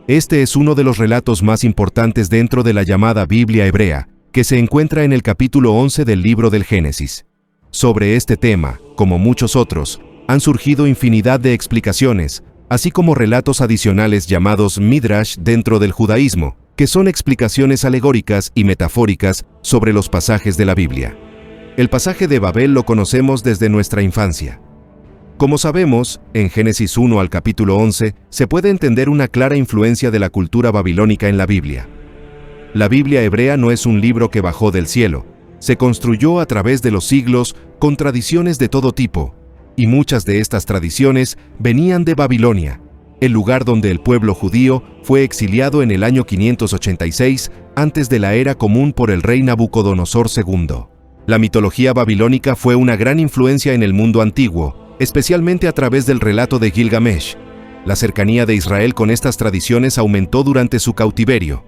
Este es uno de los relatos más importantes dentro de la llamada Biblia hebrea, que se encuentra en el capítulo 11 del libro del Génesis. Sobre este tema, como muchos otros, han surgido infinidad de explicaciones, así como relatos adicionales llamados Midrash dentro del judaísmo, que son explicaciones alegóricas y metafóricas sobre los pasajes de la Biblia. El pasaje de Babel lo conocemos desde nuestra infancia. Como sabemos, en Génesis 1 al capítulo 11 se puede entender una clara influencia de la cultura babilónica en la Biblia. La Biblia hebrea no es un libro que bajó del cielo, se construyó a través de los siglos con tradiciones de todo tipo, y muchas de estas tradiciones venían de Babilonia, el lugar donde el pueblo judío fue exiliado en el año 586 antes de la era común por el rey Nabucodonosor II. La mitología babilónica fue una gran influencia en el mundo antiguo, especialmente a través del relato de Gilgamesh. La cercanía de Israel con estas tradiciones aumentó durante su cautiverio.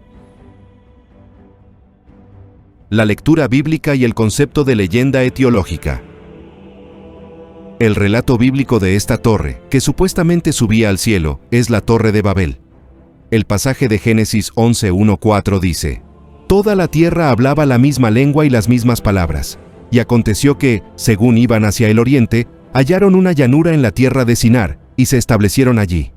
La lectura bíblica y el concepto de leyenda etiológica. El relato bíblico de esta torre, que supuestamente subía al cielo, es la Torre de Babel. El pasaje de Génesis 11:1-4 dice: «Toda la tierra hablaba la misma lengua y las mismas palabras, y aconteció que, según iban hacia el oriente, hallaron una llanura en la tierra de Sinar, y se establecieron allí.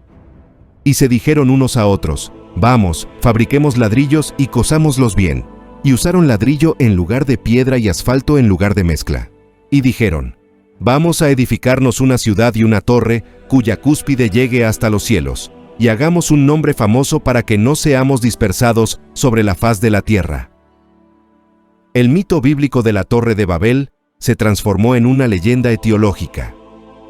Y se dijeron unos a otros: Vamos, fabriquemos ladrillos y cosámoslos bien. Y usaron ladrillo en lugar de piedra y asfalto en lugar de mezcla. Y dijeron: Vamos a edificarnos una ciudad y una torre, cuya cúspide llegue hasta los cielos, y hagamos un nombre famoso para que no seamos dispersados sobre la faz de la tierra». El mito bíblico de la Torre de Babel se transformó en una leyenda etiológica.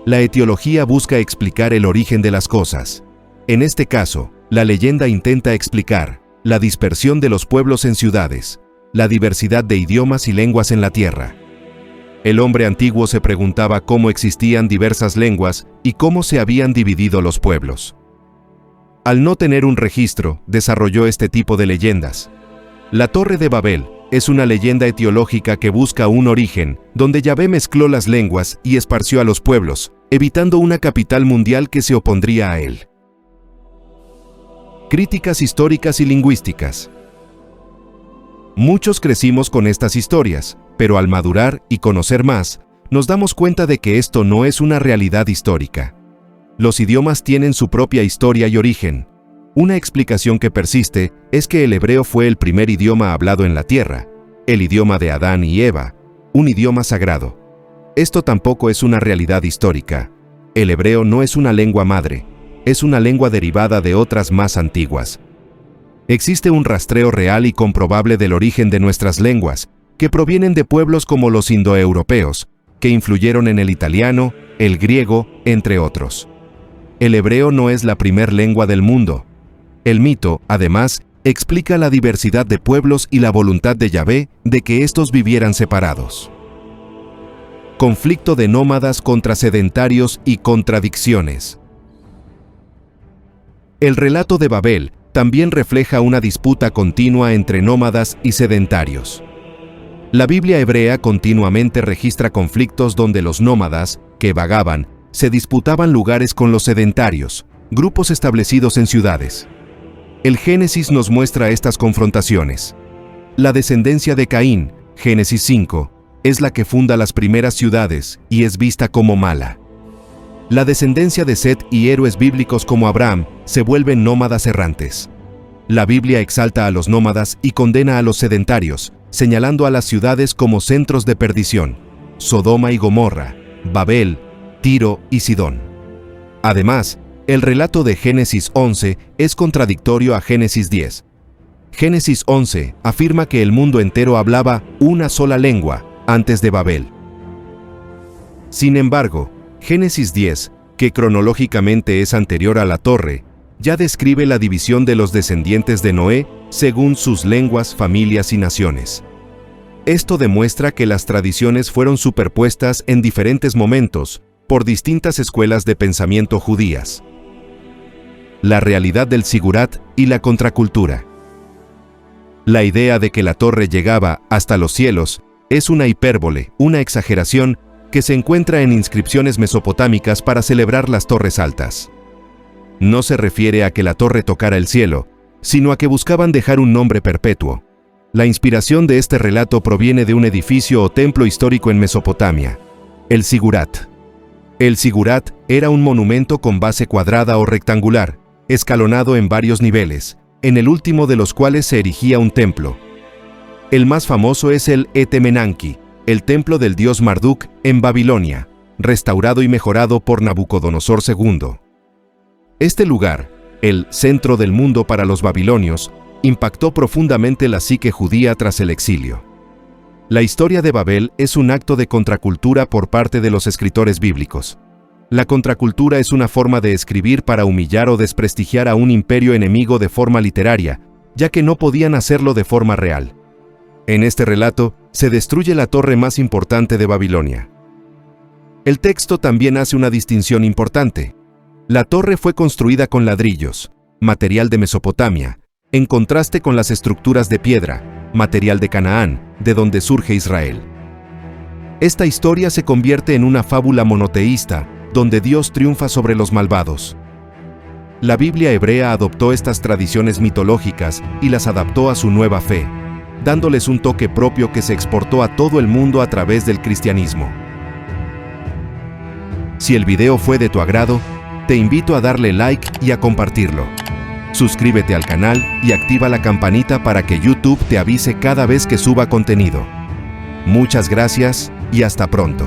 La etiología busca explicar el origen de las cosas. En este caso, la leyenda intenta explicar la dispersión de los pueblos en ciudades, la diversidad de idiomas y lenguas en la tierra. El hombre antiguo se preguntaba cómo existían diversas lenguas y cómo se habían dividido los pueblos. Al no tener un registro, desarrolló este tipo de leyendas. La Torre de Babel es una leyenda etiológica que busca un origen, donde Yahvé mezcló las lenguas y esparció a los pueblos, evitando una capital mundial que se opondría a él. Críticas históricas y lingüísticas. Muchos crecimos con estas historias, pero al madurar y conocer más, nos damos cuenta de que esto no es una realidad histórica. Los idiomas tienen su propia historia y origen. Una explicación que persiste es que el hebreo fue el primer idioma hablado en la tierra, el idioma de Adán y Eva, un idioma sagrado. Esto tampoco es una realidad histórica. El hebreo no es una lengua madre, es una lengua derivada de otras más antiguas. Existe un rastreo real y comprobable del origen de nuestras lenguas, que provienen de pueblos como los indoeuropeos, que influyeron en el italiano, el griego, entre otros. El hebreo no es la primer lengua del mundo. El mito, además, explica la diversidad de pueblos y la voluntad de Yahvé de que estos vivieran separados. Conflicto de nómadas contra sedentarios y contradicciones. El relato de Babel también refleja una disputa continua entre nómadas y sedentarios. La Biblia hebrea continuamente registra conflictos donde los nómadas, que vagaban, se disputaban lugares con los sedentarios, grupos establecidos en ciudades. El Génesis nos muestra estas confrontaciones. La descendencia de Caín, Génesis 5, es la que funda las primeras ciudades y es vista como mala. La descendencia de Set y héroes bíblicos como Abraham se vuelven nómadas errantes. La Biblia exalta a los nómadas y condena a los sedentarios, señalando a las ciudades como centros de perdición: Sodoma y Gomorra, Babel, Tiro y Sidón. Además, el relato de Génesis 11 es contradictorio a Génesis 10. Génesis 11 afirma que el mundo entero hablaba una sola lengua antes de Babel. Sin embargo, Génesis 10, que cronológicamente es anterior a la torre, ya describe la división de los descendientes de Noé según sus lenguas, familias y naciones. Esto demuestra que las tradiciones fueron superpuestas en diferentes momentos por distintas escuelas de pensamiento judías. La realidad del Sigurat y la contracultura. La idea de que la torre llegaba hasta los cielos es una hipérbole, una exageración que se encuentra en inscripciones mesopotámicas para celebrar las torres altas. No se refiere a que la torre tocara el cielo, sino a que buscaban dejar un nombre perpetuo. La inspiración de este relato proviene de un edificio o templo histórico en Mesopotamia, el Zigurat. El Zigurat era un monumento con base cuadrada o rectangular, escalonado en varios niveles, en el último de los cuales se erigía un templo. El más famoso es el Etemenanki, el templo del dios Marduk en Babilonia, restaurado y mejorado por Nabucodonosor II. Este lugar, el centro del mundo para los babilonios, impactó profundamente la psique judía tras el exilio. La historia de Babel es un acto de contracultura por parte de los escritores bíblicos. La contracultura es una forma de escribir para humillar o desprestigiar a un imperio enemigo de forma literaria, ya que no podían hacerlo de forma real. En este relato, se destruye la torre más importante de Babilonia. El texto también hace una distinción importante. La torre fue construida con ladrillos, material de Mesopotamia, en contraste con las estructuras de piedra, material de Canaán, de donde surge Israel. Esta historia se convierte en una fábula monoteísta, donde Dios triunfa sobre los malvados. La Biblia hebrea adoptó estas tradiciones mitológicas y las adaptó a su nueva fe, dándoles un toque propio que se exportó a todo el mundo a través del cristianismo. Si el video fue de tu agrado, te invito a darle like y a compartirlo. Suscríbete al canal y activa la campanita para que YouTube te avise cada vez que suba contenido. Muchas gracias y hasta pronto.